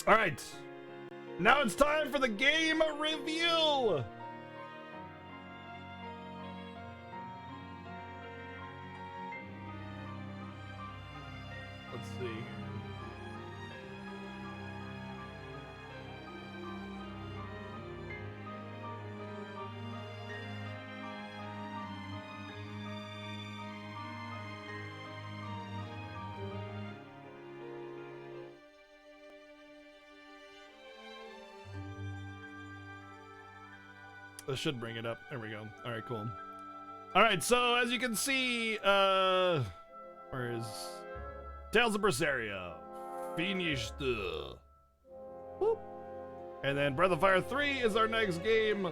All right. Now it's time for the game review. Let's see. This should bring it up. There we go. All right, cool. All right, so as you can see, where is Tales of Berseria? Finished. Boop. And then Breath of Fire 3 is our next game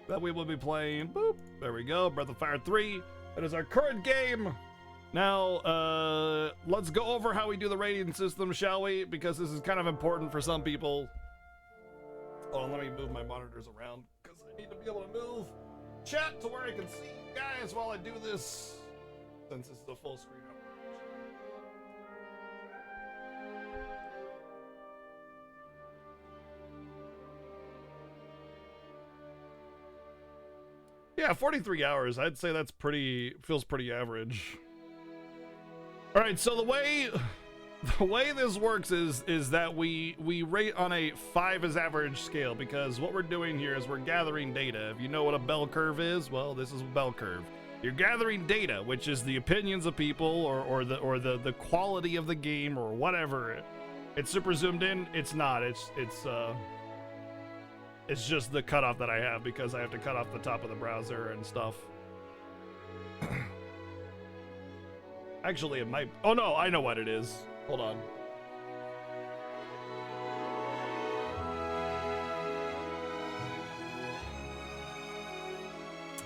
that we will be playing. Boop. There we go. Breath of Fire 3. That is our current game. Now, let's go over how we do the rating system, shall we? Because this is kind of important for some people. Oh, let me move my monitors around because I need to be able to move chat to where I can see you guys while I do this, since it's the full screen operation. Yeah, 43 hours. I'd say that's feels pretty average. All right, so the way this works is that we rate on a 5 is average scale, because what we're doing here is we're gathering data. If you know what a bell curve is, well, this is a bell curve. You're gathering data, which is the opinions of people or the quality of the game or whatever. It's super zoomed in. It's not. It's just the cutoff that I have because I have to cut off the top of the browser and stuff. Actually, it might. Oh no, I know what it is. Hold on.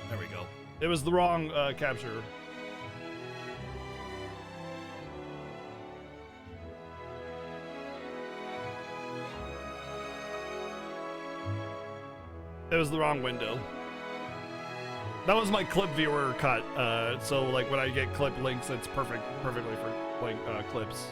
There we go. It was the wrong capture. It was the wrong window. That was my clip viewer cut. So like when I get clip links, it's perfectly for like clips.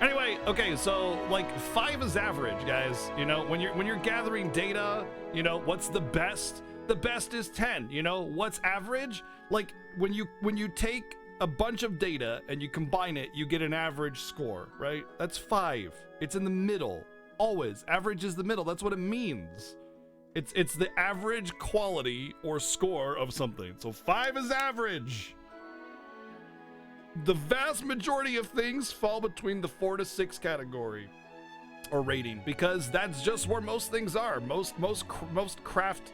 Anyway, okay, so like 5 is average, guys. You know, when you're gathering data, you know, what's the best? The best is 10. You know, what's average? Like when you take a bunch of data and you combine it, you get an average score, right? That's 5. It's in the middle. Always. Average is the middle. That's what it means. It's the average quality or score of something. So 5 is average. The vast majority of things fall between the 4 to 6 category or rating, because that's just where most things are. Most crafted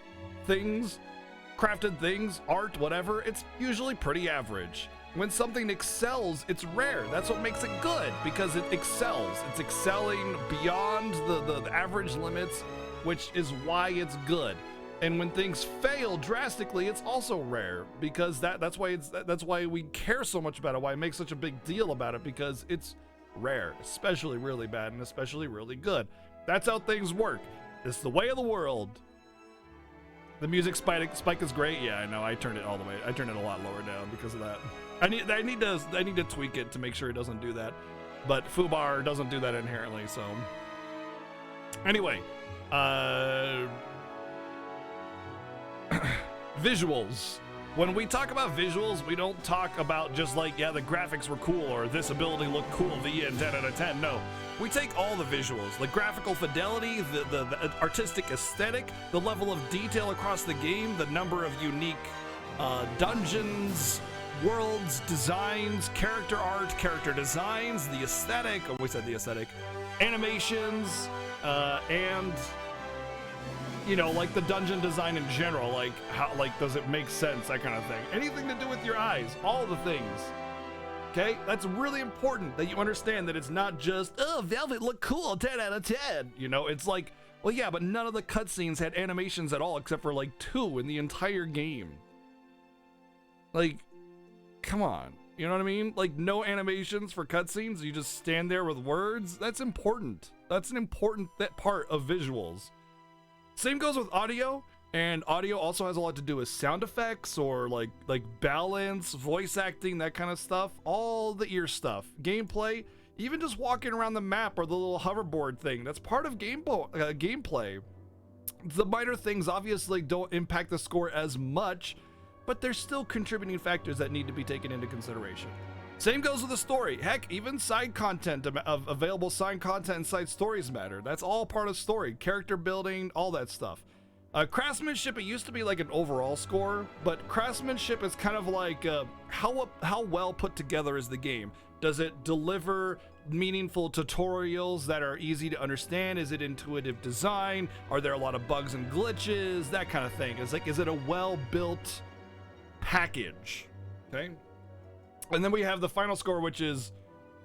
things, art, whatever, it's usually pretty average. When something excels, it's rare. That's what makes it good, because it excels. It's excelling beyond the average limits, which is why it's good. And when things fail drastically, it's also rare, because that's why we care so much about it, why I make such a big deal about it, because it's rare, especially really bad and especially really good. That's how things work. It's the way of the world. The music spike is great. Yeah, I know. I turned it all the way. I turned it a lot lower down because of that. I need to tweak it to make sure it doesn't do that. But Fubar doesn't do that inherently, so anyway, visuals. When we talk about visuals, we don't talk about just like, yeah, the graphics were cool or this ability looked cool, the and 10 out of 10. No, we take all the visuals, the graphical fidelity, the artistic aesthetic, the level of detail across the game, the number of unique dungeons, worlds, designs, character art, character designs, the aesthetic, oh, we said the aesthetic, animations, and you know, like the dungeon design in general, like how, like, does it make sense, that kind of thing. Anything to do with your eyes, all the things. Okay, that's really important that you understand that it's not just, oh, Velvet looked cool, 10 out of 10. You know, it's like, well, yeah, but none of the cutscenes had animations at all, except for like 2 in the entire game. Like, come on, you know what I mean? Like, no animations for cutscenes. You just stand there with words. That's important. That's an important part of visuals. Same goes with audio, and audio also has a lot to do with sound effects or like balance, voice acting, that kind of stuff. All the ear stuff. Gameplay, Even just walking around the map or the little hoverboard thing, that's part of gameplay. The minor things obviously don't impact the score as much, but there's still contributing factors that need to be taken into consideration. Same goes with the story. Heck, even side content, available side content and side stories matter. That's all part of story, character building, all that stuff. Craftsmanship, it used to be like an overall score, but craftsmanship is kind of like how well put together is the game? Does it deliver meaningful tutorials that are easy to understand? Is it intuitive design? Are there a lot of bugs and glitches? That kind of thing. Is it a well-built package? Okay. And then we have the final score, which is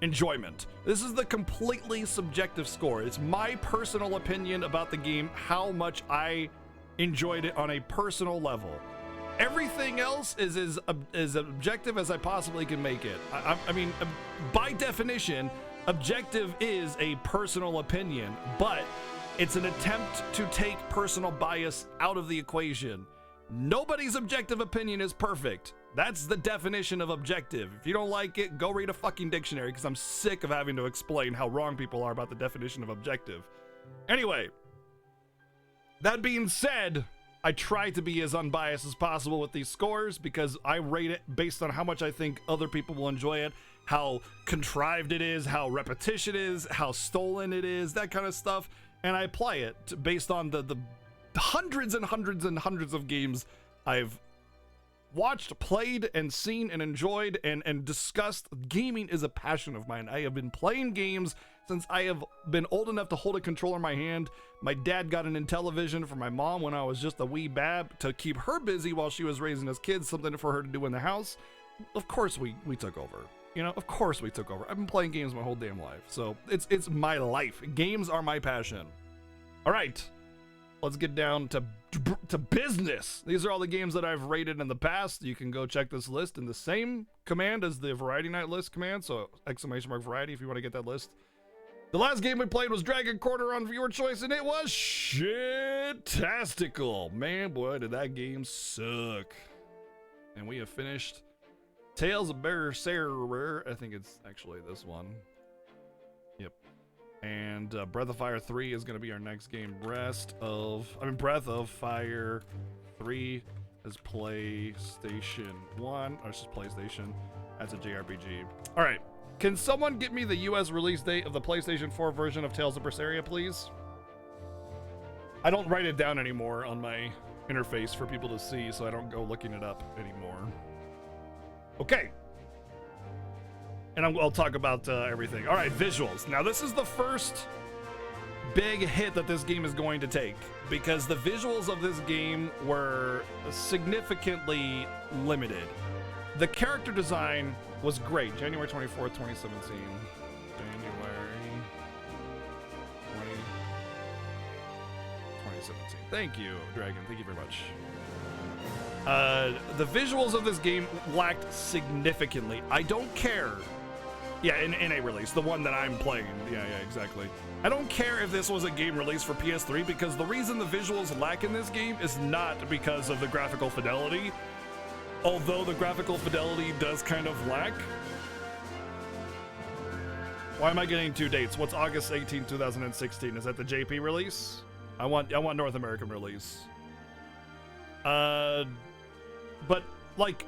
enjoyment. This is the completely subjective score. It's my personal opinion about the game, how much I enjoyed it on a personal level. Everything else is as objective as I possibly can make it. I mean, by definition, objective is a personal opinion, but it's an attempt to take personal bias out of the equation. Nobody's objective opinion is perfect. That's the definition of objective. If you don't like it, go read a fucking dictionary, because I'm sick of having to explain how wrong people are about the definition of objective. Anyway, that being said, I try to be as unbiased as possible with these scores because I rate it based on how much I think other people will enjoy it, how contrived it is, how repetition is, how stolen it is, that kind of stuff, and I apply it based on the hundreds and hundreds and hundreds of games I've watched, played, and seen, and enjoyed, and discussed. Gaming is a passion of mine. I have been playing games since I have been old enough to hold a controller in my hand. My dad got an Intellivision for my mom when I was just a wee bab to keep her busy while she was raising us kids, something for her to do in the house. Of course we took over. You know, of course we took over. I've been playing games my whole damn life. So it's my life. Games are my passion. All right. Let's get down to business. These are all the games that I've rated in the past. You can go check this list in the same command as the Variety Night list command. So !variety if you want to get that list. The last game we played was Dragon Quarter on viewer choice, and it was shit-tastical. Man, boy, did that game suck. And we have finished Tales of Berseria. I think it's actually this one. Yep. And Breath of Fire 3 is going to be our next game. Breath of Fire 3 is PlayStation 1. Or it's just PlayStation. That's a JRPG. All right. Can someone get me the US release date of the PlayStation 4 version of Tales of Berseria, please? I don't write it down anymore on my interface for people to see, so I don't go looking it up anymore. Okay. And I'll talk about everything. All right, visuals. Now, this is the first big hit that this game is going to take, because the visuals of this game were significantly limited. The character design was great. January 24th, 2017. January 2017. Thank you, Dragon. Thank you very much. The visuals of this game lacked significantly. I don't care. Yeah, in a release, the one that I'm playing. Yeah, exactly. I don't care if this was a game released for PS3, because the reason the visuals lack in this game is not because of the graphical fidelity. Although the graphical fidelity does kind of lack. Why am I getting two dates? What's August 18, 2016? Is that the JP release? I want North American release. But like,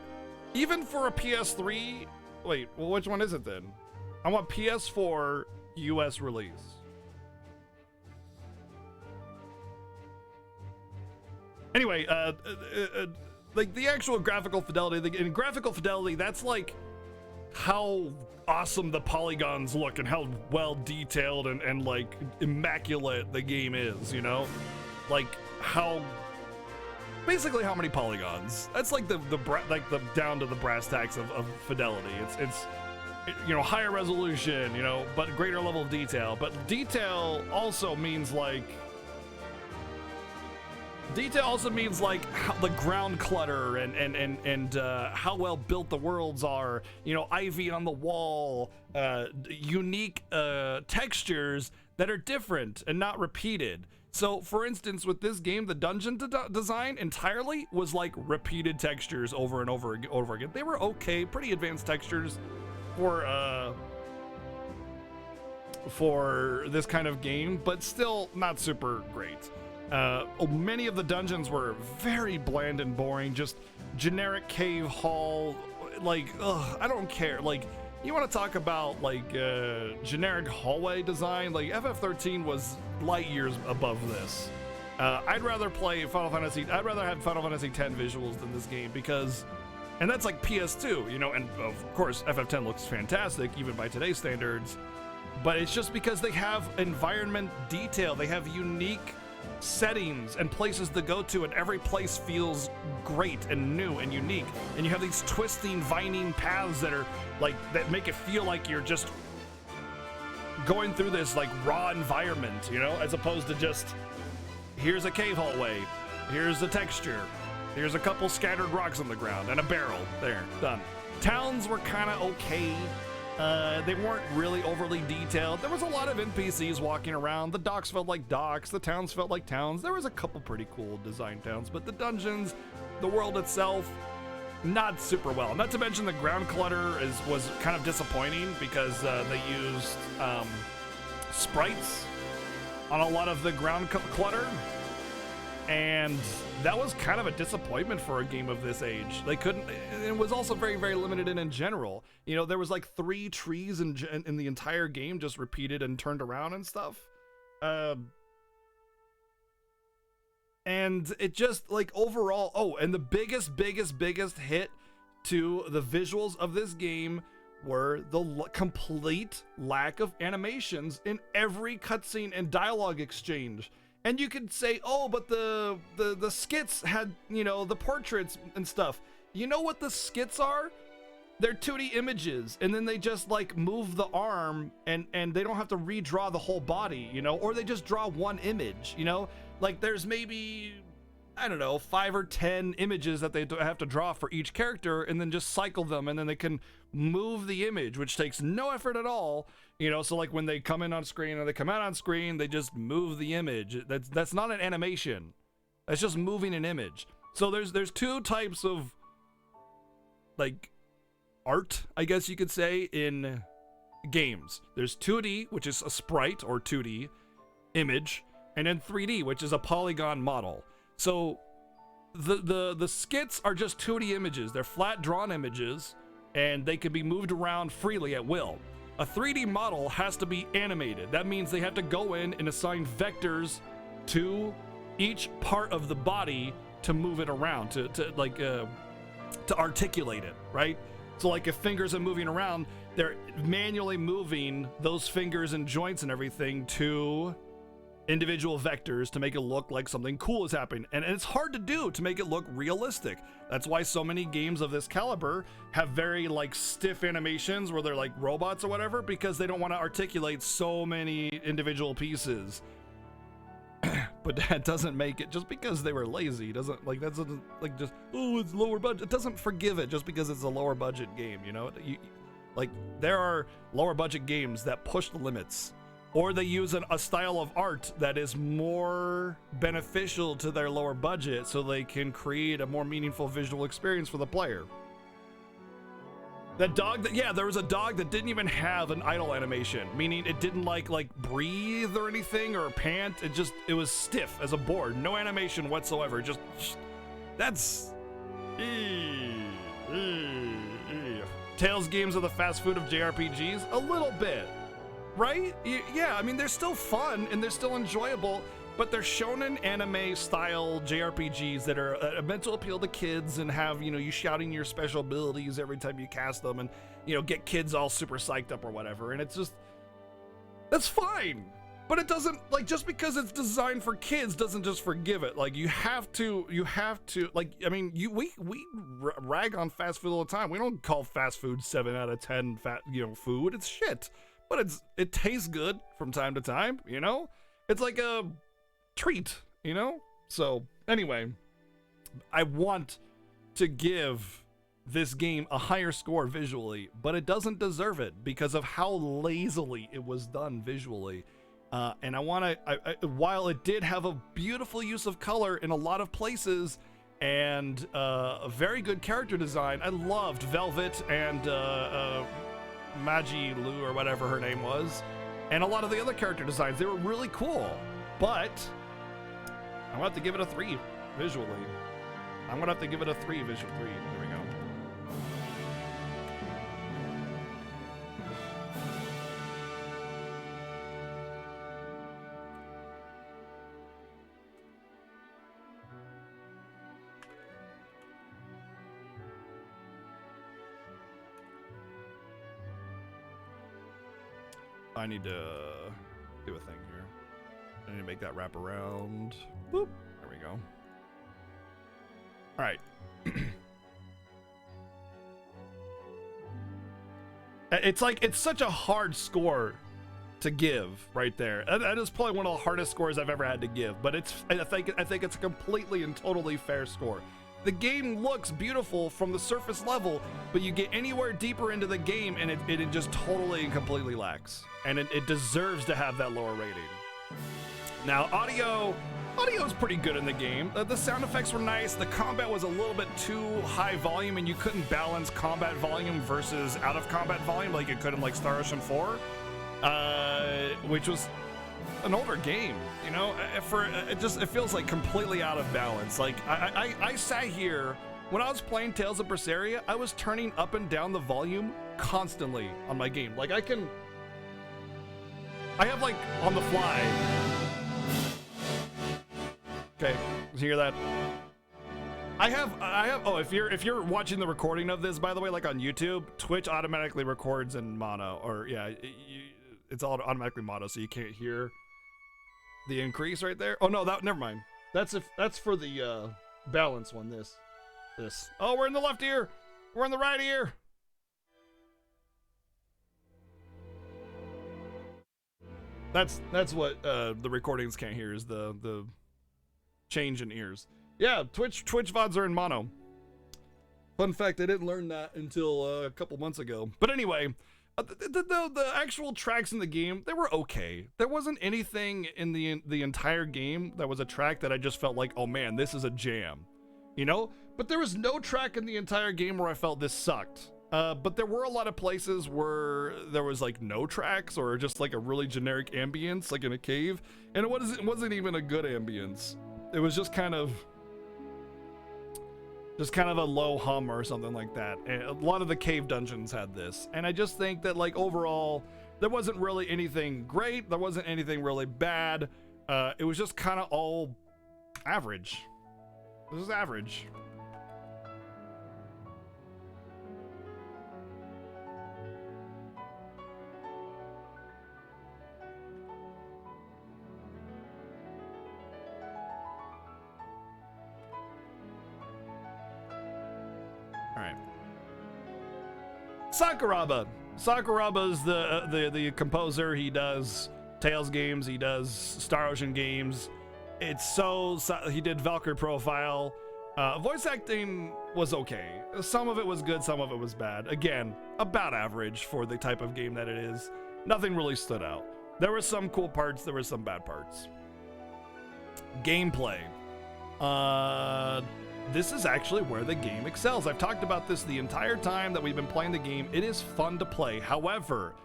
even for a PS3, wait, well, which one is it then? I want PS4 US release. Anyway, like the actual graphical fidelity, in graphical fidelity, that's like how awesome the polygons look and how well detailed and like immaculate the game is, you know? Like how, basically how many polygons. That's like the down to the brass tacks of fidelity. It's you know, higher resolution, you know, but greater level of detail. But detail also means like how the ground clutter and how well built the worlds are, you know, ivy on the wall, unique textures that are different and not repeated. So for instance, with this game, the dungeon design entirely was like repeated textures over and over again. They were okay, pretty advanced textures for for this kind of game, but still not super great. Many of the dungeons were very bland and boring, just generic cave hall, like, ugh, I don't care. Like, you want to talk about like generic hallway design? Like FF13 was light years above this. I'd rather play Final Fantasy. I'd rather have Final Fantasy X visuals than this game because, and that's like PS2, you know. And of course, FF10 looks fantastic even by today's standards. But it's just because they have environment detail. They have unique settings and places to go to, and every place feels great and new and unique. And you have these twisting, vining paths that are like that make it feel like you're just going through this like raw environment, you know, as opposed to just here's a cave hallway, here's a texture, here's a couple scattered rocks on the ground and a barrel. There, done. Towns were kind of okay. They weren't really overly detailed. There was a lot of NPCs walking around. The docks felt like docks. The towns felt like towns. There was a couple pretty cool design towns, but the dungeons, the world itself, not super well. Not to mention the ground clutter was kind of disappointing because they used sprites on a lot of the ground clutter. And that was kind of a disappointment for a game of this age. They couldn't, it was also very, very limited in general. You know, there was like 3 trees in the entire game just repeated and turned around and stuff. And it just like overall, oh, and the biggest hit to the visuals of this game were the complete lack of animations in every cutscene and dialogue exchange. And you could say, oh, but the skits had, you know, the portraits and stuff. You know what the skits are? They're 2D images, and then they just like move the arm and they don't have to redraw the whole body, you know, or they just draw one image, you know? Like there's maybe, I don't know, 5 or 10 images that they have to draw for each character and then just cycle them, and then they can move the image, which takes no effort at all. You know, so like when they come in on screen or they come out on screen, they just move the image. That's not an animation. That's just moving an image. So there's 2 types of like art, I guess you could say, in games. There's 2D, which is a sprite or 2D image, and then 3D, which is a polygon model. So the skits are just 2D images. They're flat drawn images, and they can be moved around freely at will. A 3D model has to be animated. That means they have to go in and assign vectors to each part of the body to move it around, to articulate it, right? So like if fingers are moving around, they're manually moving those fingers and joints and everything to individual vectors to make it look like something cool is happening. And it's hard to do to make it look realistic. That's why so many games of this caliber have very like stiff animations where they're like robots or whatever, because they don't want to articulate so many individual pieces. But that doesn't make it, just because they were lazy doesn't, like, that's like just, oh, it's lower budget. It doesn't forgive it just because it's a lower budget game, you know? Like there are lower budget games that push the limits, or they use a style of art that is more beneficial to their lower budget so they can create a more meaningful visual experience for the player. That dog, there was a dog that didn't even have an idle animation, meaning it didn't like breathe or anything or pant. It was stiff as a board. No animation whatsoever. Just, that's... Tales games are the fast food of JRPGs? A little bit. Right? Yeah, I mean, they're still fun and they're still enjoyable, but they're shonen anime style JRPGs that are meant to appeal to kids and have, you know, you shouting your special abilities every time you cast them and, you know, get kids all super psyched up or whatever. And it's just, that's fine. But it doesn't, like, just because it's designed for kids doesn't just forgive it. Like, you have to, like, I mean, we rag on fast food all the time. We don't call fast food 7 out of 10 food. It's shit. But it tastes good from time to time, you know? It's like a treat, you know? So, anyway, I want to give this game a higher score visually, but it doesn't deserve it because of how lazily it was done visually. And I want to, while it did have a beautiful use of color in a lot of places and a very good character design, I loved Velvet and Magi Lu or whatever her name was. And a lot of the other character designs, they were really cool. But I'm gonna have to give it a 3 visually. I'm gonna have to give it a 3 visual 3. There we go. I need to do a thing here. I need to make that wrap around. Boop. There we go. All right. It's like, it's such a hard score to give right there. That is probably one of the hardest scores I've ever had to give, but I think it's a completely and totally fair score. The game looks beautiful from the surface level, but you get anywhere deeper into the game and it just totally and completely lacks. And it deserves to have that lower rating. Now, audio is pretty good in the game. The sound effects were nice. The combat was a little bit too high volume, and you couldn't balance combat volume versus out of combat volume like you could in like Star Ocean 4, which was an older game, you know. It feels like completely out of balance. Like I sat here when I was playing Tales of Berseria, I was turning up and down the volume constantly on my game. Like I have like on the fly. Okay, you hear that? I have. Oh, if you're watching the recording of this, by the way, like on YouTube, Twitch automatically records in mono, or yeah, it's all automatically mono, so you can't hear the increase right there. Oh no, never mind. That's for the balance one. This. Oh, we're in the left ear. We're in the right ear. That's what the recordings can't hear, is the change in ears. Yeah, Twitch VODs are in mono. Fun fact, I didn't learn that until a couple months ago. But anyway, the actual tracks in the game, they were okay. There wasn't anything in the entire game that was a track that I just felt like, oh man, this is a jam, you know? But there was no track in the entire game where I felt this sucked. But there were a lot of places where there was like no tracks, or just like a really generic ambience, like in a cave, and it wasn't even a good ambience. It was just kind of a low hum or something like that. And a lot of the cave dungeons had this, and I just think that like overall there wasn't really anything great, there wasn't anything really bad. It was just kind of all average. It was average. Sakuraba's the composer. He does Tales games, he does Star Ocean games. He did Valkyrie Profile. Voice acting was okay. Some of it was good, some of it was bad. Again, about average for the type of game that it is. Nothing really stood out. There were some cool parts, there were some bad parts. Gameplay. This is actually where the game excels. I've talked about this the entire time that we've been playing the game. It is fun to play. However,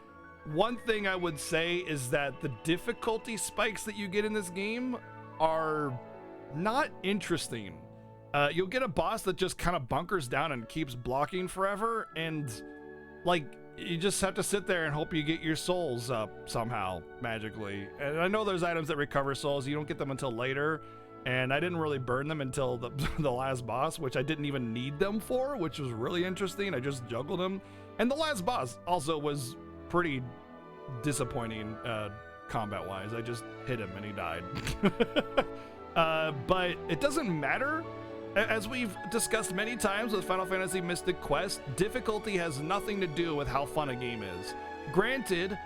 one thing I would say is that the difficulty spikes that you get in this game are not interesting. You'll get a boss that just kind of bunkers down and keeps blocking forever, and like you just have to sit there and hope you get your souls up somehow magically. And I know there's items that recover souls. You don't get them until later. And I didn't really burn them until the last boss, which I didn't even need them for, which was really interesting. I just juggled them. And the last boss also was pretty disappointing combat-wise. I just hit him and he died. But it doesn't matter. As we've discussed many times with Final Fantasy Mystic Quest, difficulty has nothing to do with how fun a game is. Granted,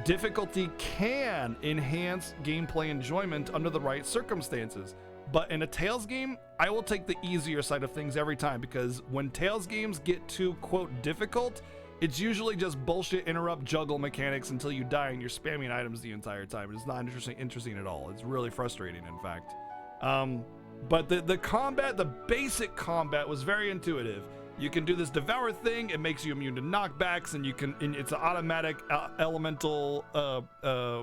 difficulty can enhance gameplay enjoyment under the right circumstances. But in a Tales game, I will take the easier side of things every time, because when Tales games get too, quote, difficult, it's usually just bullshit interrupt juggle mechanics until you die and you're spamming items the entire time. It's not interesting at all. It's really frustrating, in fact. But the combat, the basic combat was very intuitive. you can do this devour thing. It makes you immune to knockbacks, and it's an automatic elemental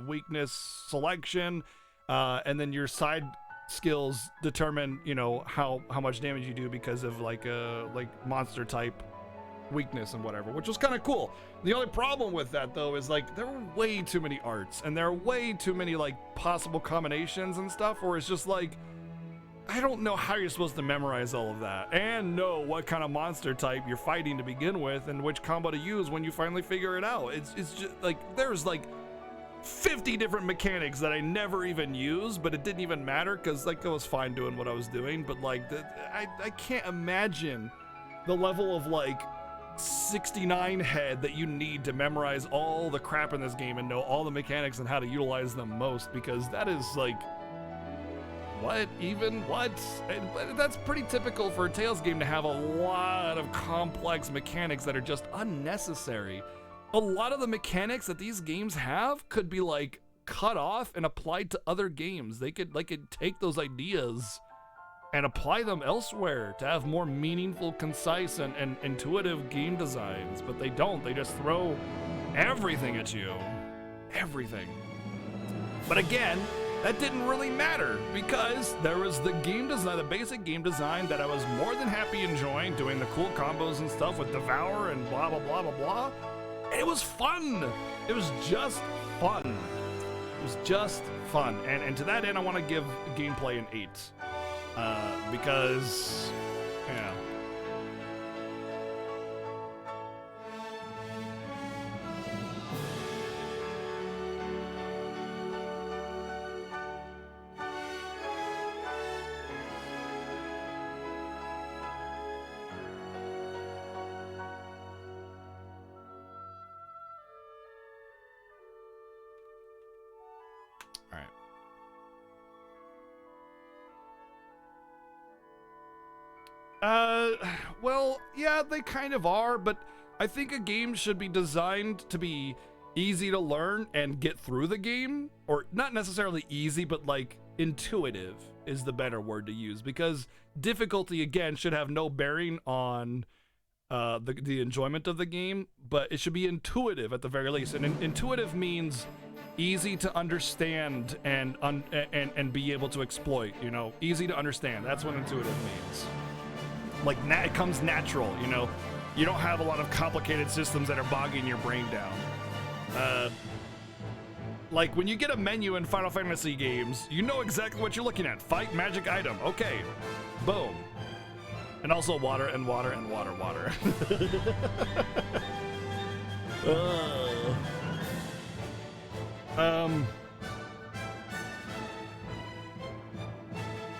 weakness selection, and then your side skills determine, you know, how much damage you do because of like monster type weakness and whatever, which was kind of cool. The only problem with that though is like there were way too many arts and there are way too many like possible combinations and stuff where it's just like I don't know how you're supposed to memorize all of that and know what kind of monster type you're fighting to begin with and which combo to use when you finally figure it out. It's just like there's like 50 different mechanics that I never even used, but it didn't even matter because like I was fine doing what I was doing. But like I can't imagine the level of like 69 head that you need to memorize all the crap in this game and know all the mechanics and how to utilize them most, because that is like what? But that's pretty typical for a Tales game to have a lot of complex mechanics that are just unnecessary. A lot of the mechanics that these games have could be like cut off and applied to other games. They could take those ideas and apply them elsewhere to have more meaningful, concise, and intuitive game designs, but they don't. They just throw everything at you. Everything. But again, that didn't really matter because there was the game design, the basic game design that I was more than happy enjoying, doing the cool combos and stuff with Devour and blah, blah, blah, blah, blah. And it was fun. It was just fun. It was just fun. And to that end, I want to give gameplay an 8. Because, yeah. Well, yeah, they kind of are, but I think a game should be designed to be easy to learn and get through the game, or not necessarily easy, but like intuitive is the better word to use, because difficulty, again, should have no bearing on the enjoyment of the game, but it should be intuitive at the very least. And intuitive means easy to understand and be able to exploit, you know, easy to understand. That's what intuitive means. Like, it comes natural, you know? You don't have a lot of complicated systems that are bogging your brain down. Like, when you get a menu in Final Fantasy games, you know exactly what you're looking at. Fight, magic item. Okay. Boom. And also water and water and water.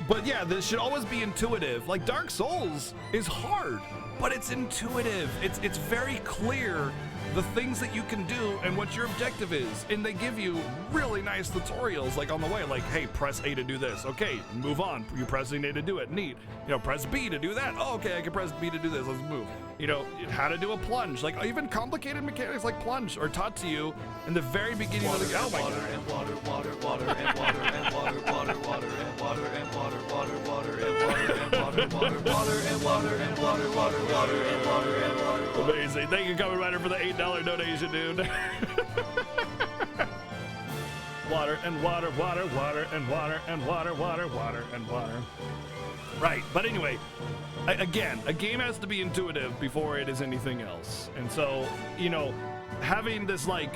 But yeah, this should always be intuitive. Like Dark Souls is hard, but it's intuitive. It's very clear the things that you can do and what your objective is. And they give you really nice tutorials like on the way, like, hey, press A to do this. Okay, move on. You're pressing A to do it. Neat. You know, press B to do that. Oh, okay, I can press B to do this. Let's move. You know, how to do a plunge. Like even complicated mechanics like plunge are taught to you in the very beginning of the game. Oh my god. And water and water and water and water and water and water and water and water and water and water and water and water and water. Amazing. Thank you, Kamen Rider, for the $8 donation, dude. Water and water, water, water and water and water, water, water and water. Right, but anyway, again, a game has to be intuitive before it is anything else. And so, you know, having this like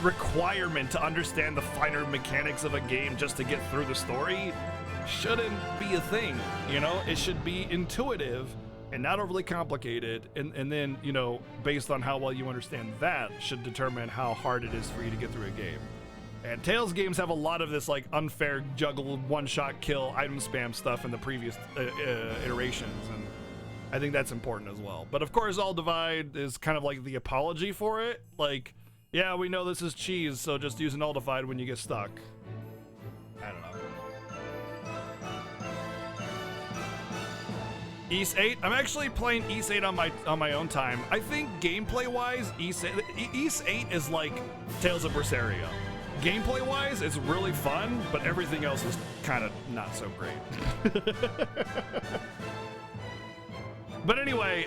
requirement to understand the finer mechanics of a game just to get through the story shouldn't be a thing. You know, it should be intuitive and not overly complicated, and then, you know, based on how well you understand that should determine how hard it is for you to get through a game. And Tales games have a lot of this like unfair juggle, one-shot kill, item spam stuff in the previous iterations, and I think that's important as well. But of course, All Divide is kind of like the apology for it. Like, yeah, we know this is cheese, so just use an All Divide when you get stuck. I don't know. Ys 8. I'm actually playing Ys 8 on my own time. I think gameplay-wise, Ys 8 is like Tales of Berseria. Gameplay-wise, it's really fun, but everything else is kind of not so great. But anyway,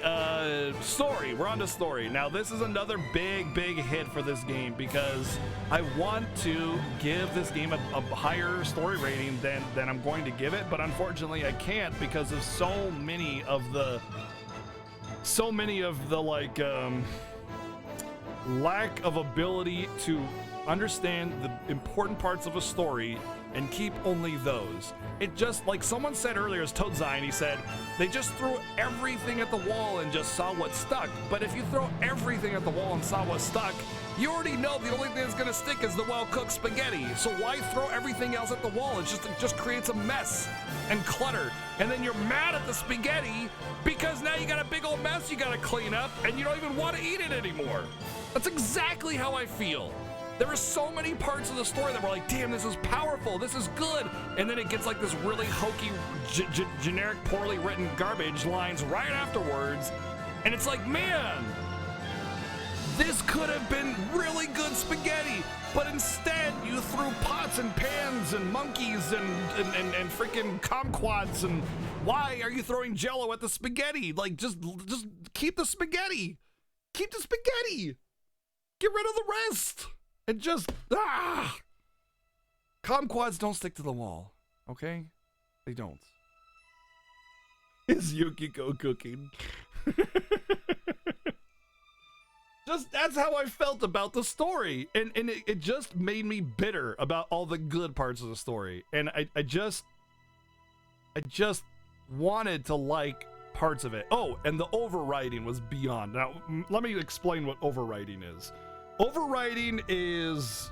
story. We're on to story. Now, this is another big hit for this game because I want to give this game a higher story rating than I'm going to give it, but unfortunately I can't because of so many of the like lack of ability to understand the important parts of a story and keep only those. It just, like someone said earlier, as Toadzine, he said, they just threw everything at the wall and just saw what stuck. But if you throw everything at the wall and saw what stuck, you already know the only thing that's gonna stick is the well-cooked spaghetti. So why throw everything else at the wall? It just creates a mess and clutter. And then you're mad at the spaghetti because now you got a big old mess you gotta clean up and you don't even want to eat it anymore. That's exactly how I feel. There are so many parts of the story that were like, damn, this is powerful, this is good. And then it gets like this really hokey, generic, poorly written garbage lines right afterwards. And it's like, man, this could have been really good spaghetti. But instead, you threw pots and pans and monkeys and freaking kumquats. And why are you throwing Jello at the spaghetti? Like, just keep the spaghetti. Keep the spaghetti. Get rid of the rest. And just, kumquats don't stick to the wall, okay? They don't. Is Yukiko cooking? Just, that's how I felt about the story. And it just made me bitter about all the good parts of the story. And I just wanted to like parts of it. Oh, and the overwriting was beyond. Now, let me explain what overwriting is. Overwriting is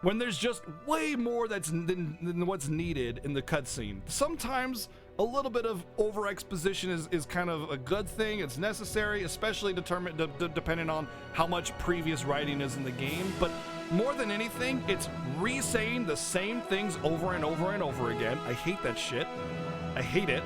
when there's just way more than what's needed in the cutscene. Sometimes a little bit of over exposition is kind of a good thing. It's necessary, especially depending on how much previous writing is in the game. But more than anything, it's re-saying the same things over and over and over again. I hate that shit. I hate it.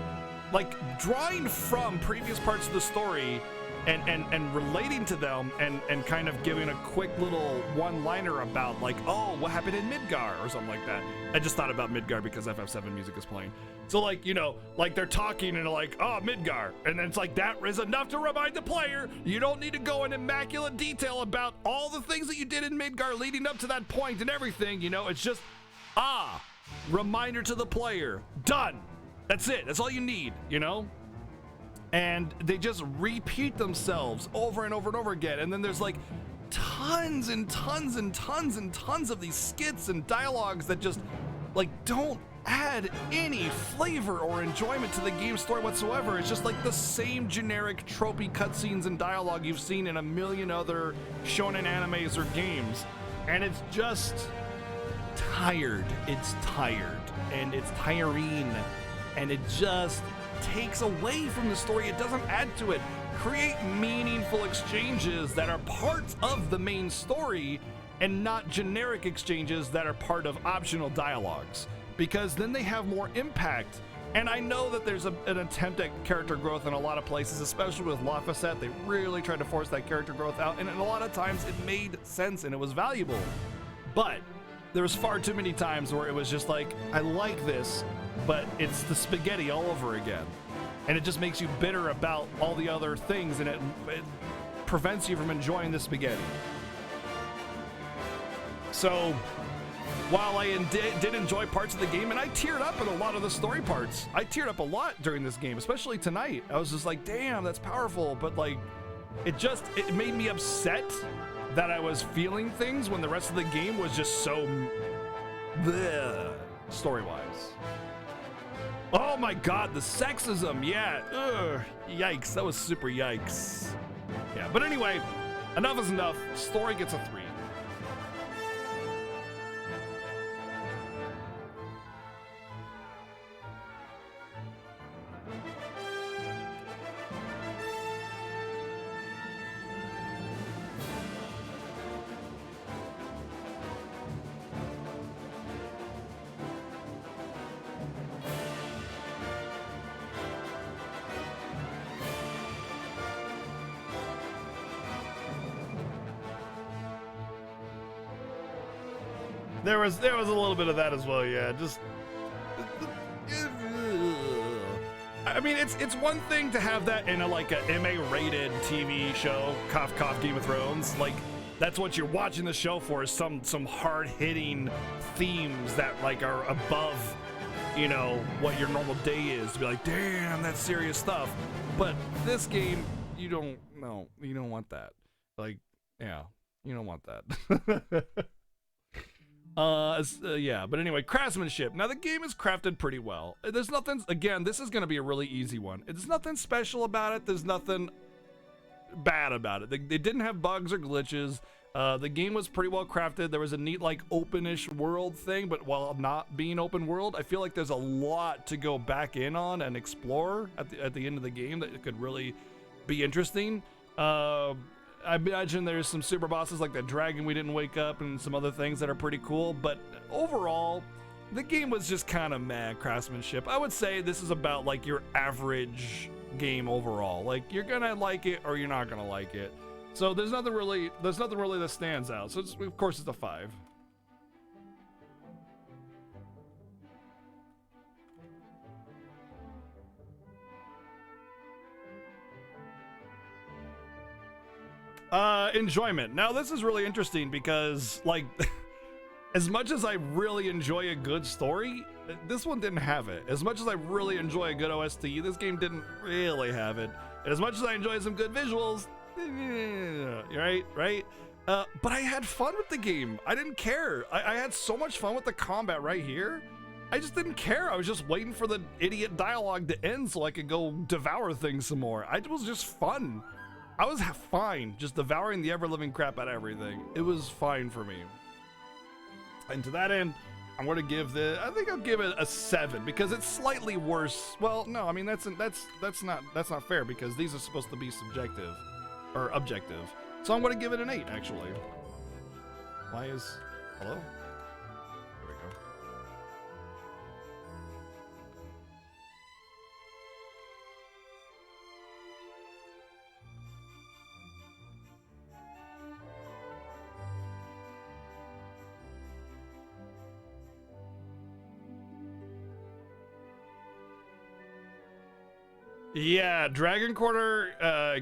Like drawing from previous parts of the story and relating to them and kind of giving a quick little one-liner about like, oh, what happened in Midgar or something like that. I just thought about Midgar because FF7 music is playing. So like, you know, like they're talking and like, oh, Midgar. And then it's like, that is enough to remind the player. You don't need to go in immaculate detail about all the things that you did in Midgar leading up to that point and everything, you know, it's just, reminder to the player, done. That's it, that's all you need, you know? And they just repeat themselves over and over and over again. And then there's like tons and tons and tons and tons of these skits and dialogues that just like don't add any flavor or enjoyment to the game's story whatsoever. It's just like the same generic tropey cutscenes and dialogue you've seen in a million other shonen animes or games. And it's just tired. It's tired and it's tiring. And it just takes away from the story. It doesn't add to it. Create meaningful exchanges that are parts of the main story and not generic exchanges that are part of optional dialogues, because then they have more impact. And I know that there's an attempt at character growth in a lot of places, especially with La Facette. They really tried to force that character growth out, and a lot of times it made sense and it was valuable. But there was far too many times where it was just like, I like this, but it's the spaghetti all over again. And it just makes you bitter about all the other things, and it prevents you from enjoying the spaghetti. So, while I did enjoy parts of the game, and I teared up in a lot of the story parts. I teared up a lot during this game, especially tonight. I was just like, damn, that's powerful. But like, it made me upset that I was feeling things when the rest of the game was just so bleh, story-wise. Oh my god, the sexism, yeah. Ugh, yikes, that was super yikes. Yeah, but anyway, enough is enough. Story gets a 3. There was a little bit of that as well, yeah. Just I mean, it's one thing to have that in a like a MA-rated TV show, cough cough, Game of Thrones. Like that's what you're watching the show for, is some hard-hitting themes that like are above, you know, what your normal day is. To be like, damn, that's serious stuff. But this game, you don't want that. Like, yeah, you don't want that. Yeah, but anyway, craftsmanship. Now the game is crafted pretty well. There's nothing, again, this is gonna be a really easy one. There's nothing special about it. There's nothing bad about it. They didn't have bugs or glitches. The game was pretty well crafted. There was a neat like open-ish world thing, but while not being open world, I feel like there's a lot to go back in on and explore at the end of the game that could really be interesting. I imagine there's some super bosses like the dragon we didn't wake up and some other things that are pretty cool, but overall, the game was just kind of meh craftsmanship. I would say this is about like your average game overall. Like you're gonna like it or you're not gonna like it. So there's nothing really that stands out. So of course it's a 5. Enjoyment. Now this is really interesting because like as much as I really enjoy a good story, this one didn't have it. As much as I really enjoy a good OST, this game didn't really have it. And as much as I enjoy some good visuals, right? But I had fun with the game. I didn't care. I had so much fun with the combat right here. I just didn't care. I was just waiting for the idiot dialogue to end so I could go devour things some more. It was just fun. I was fine just devouring the ever-living crap out of everything. It was fine for me. And to that end, I'm going to give I think I'll give it a 7 because it's slightly worse. Well, no, I mean that's not fair because these are supposed to be subjective or objective. So I'm going to give it an 8 actually. Hello? There we go. Yeah, Dragon Quarter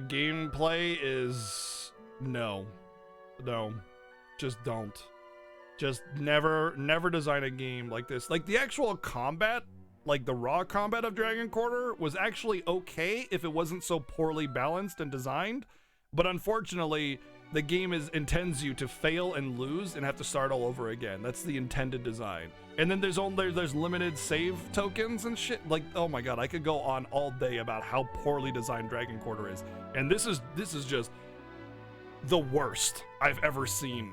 gameplay is no, just don't. Just never design a game like this. Like the actual combat, like the raw combat of Dragon Quarter was actually okay if it wasn't so poorly balanced and designed. But unfortunately, the game intends you to fail and lose and have to start all over again. That's the intended design. And then there's limited save tokens and shit. Like, oh my god, I could go on all day about how poorly designed Dragon Quarter is. And this is just the worst I've ever seen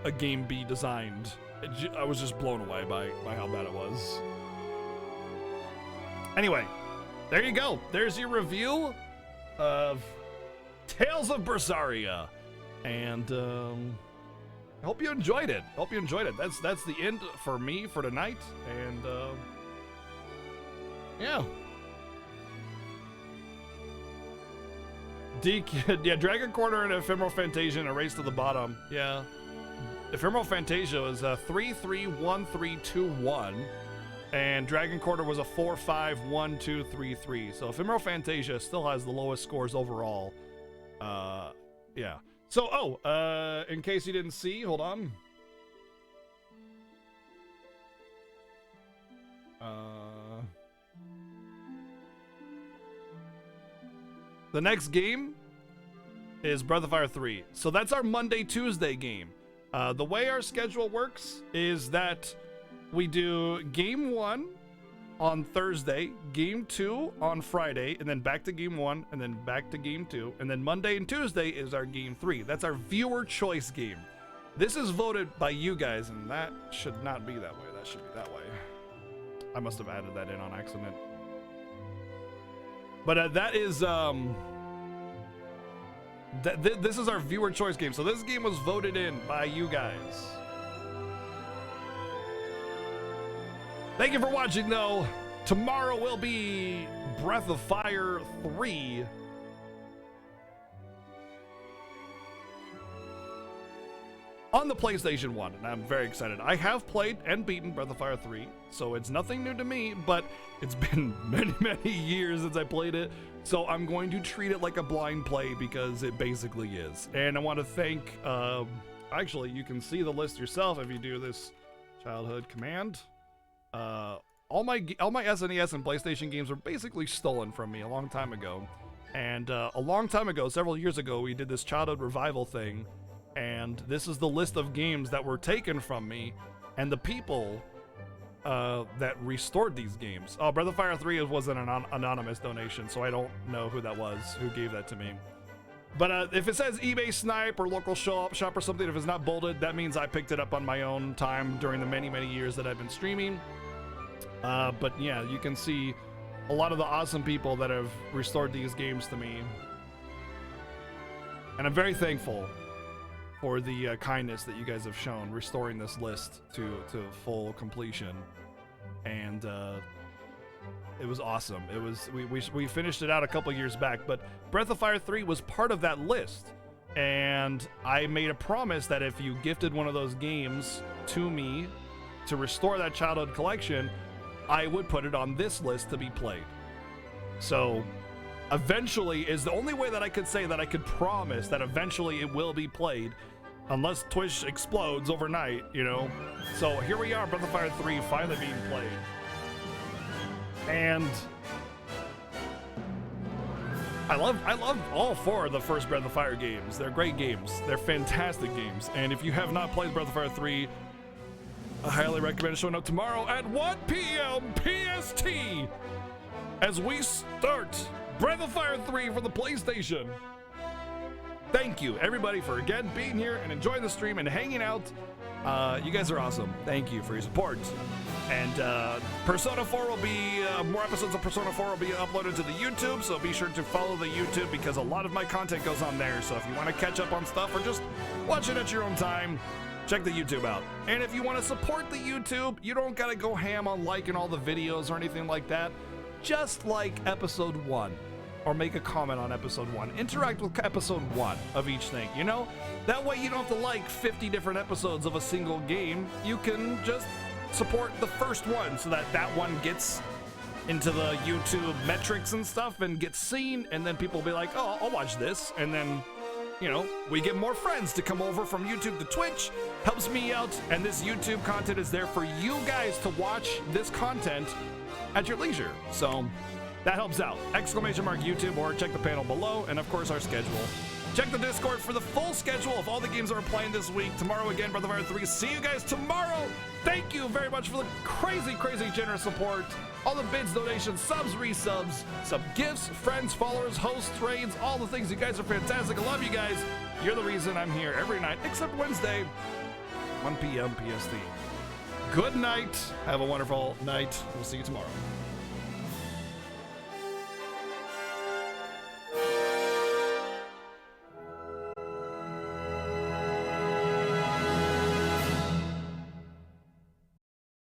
a game be designed. I was just blown away by how bad it was. Anyway, there you go. There's your review of Tales of Berseria. And I hope you enjoyed it. That's the end for me for tonight. And yeah. Yeah, Dragon Quarter and Ephemeral Fantasia in a race to the bottom. Yeah. Ephemeral Fantasia was 3-3-1-3-2-1. And Dragon Quarter was a 4-5-1-2-3-3. So Ephemeral Fantasia still has the lowest scores overall. Yeah. So, in case you didn't see, hold on. The next game is Breath of Fire 3. So that's our Monday, Tuesday game. The way our schedule works is that we do game 1 on Thursday, game 2 on Friday, and then back to game 1, and then back to game 2, and then Monday and Tuesday is our game 3. That's our viewer choice game. This is voted by you guys, and that should not be that way. That should be that way. I must have added that in on accident. But that is this is our viewer choice game. So this game was voted in by you guys. Thank you for watching, though. Tomorrow will be Breath of Fire 3. on the PlayStation 1, and I'm very excited. I have played and beaten Breath of Fire 3, so it's nothing new to me, but it's been many, many years since I played it, so I'm going to treat it like a blind play because it basically is. And I want to thank, actually, you can see the list yourself if you do this childhood command. All my SNES and PlayStation games were basically stolen from me a long time ago. And a long time ago, several years ago, we did this childhood revival thing. And this is the list of games that were taken from me and the people that restored these games. Oh, Breath of Fire 3 was an anonymous donation, so I don't know who that was, who gave that to me. But if it says eBay Snipe or local shop or something, if it's not bolded, that means I picked it up on my own time during the many, many years that I've been streaming. But yeah, you can see a lot of the awesome people that have restored these games to me. And I'm very thankful for the kindness that you guys have shown restoring this list to full completion. And it was awesome. It was we finished it out a couple years back, but Breath of Fire 3 was part of that list. And I made a promise that if you gifted one of those games to me to restore that childhood collection, I would put it on this list to be played. So eventually is the only way that I could say that I could promise that eventually it will be played, unless Twitch explodes overnight, you know. So here we are, Breath of Fire 3 finally being played. And I love all four of the first Breath of Fire games. They're great games. They're fantastic games. And if you have not played Breath of Fire 3, I highly recommend showing up tomorrow at 1 p.m. PST as we start Breath of Fire 3 for the PlayStation. Thank you, everybody, for again being here and enjoying the stream and hanging out. You guys are awesome. Thank you for your support. And Persona 4 will be, more episodes of Persona 4 will be uploaded to the YouTube, so be sure to follow the YouTube because a lot of my content goes on there. So if you want to catch up on stuff or just watch it at your own time, check the YouTube out. And if you want to support the YouTube, you don't got to go ham on liking all the videos or anything like that. Just like episode 1. Or make a comment on episode 1. Interact with episode 1 of each thing, you know? That way you don't have to like 50 different episodes of a single game. You can just support the first one so that that one gets into the YouTube metrics and stuff and gets seen, and then people will be like, oh, I'll watch this. And then, you know, we get more friends to come over from YouTube to Twitch. Helps me out, and this YouTube content is there for you guys to watch this content at your leisure. So that helps out. Exclamation mark YouTube, or check the panel below, and of course our schedule. Check the Discord for the full schedule of all the games that we're playing this week. Tomorrow again, Breath of Fire 3. See you guys tomorrow. Thank you very much for the crazy, crazy generous support. All the bids, donations, subs, resubs, some gifts, friends, followers, hosts, raids, all the things. You guys are fantastic. I love you guys. You're the reason I'm here every night, except Wednesday, 1 p.m. PST. Good night. Have a wonderful night. We'll see you tomorrow.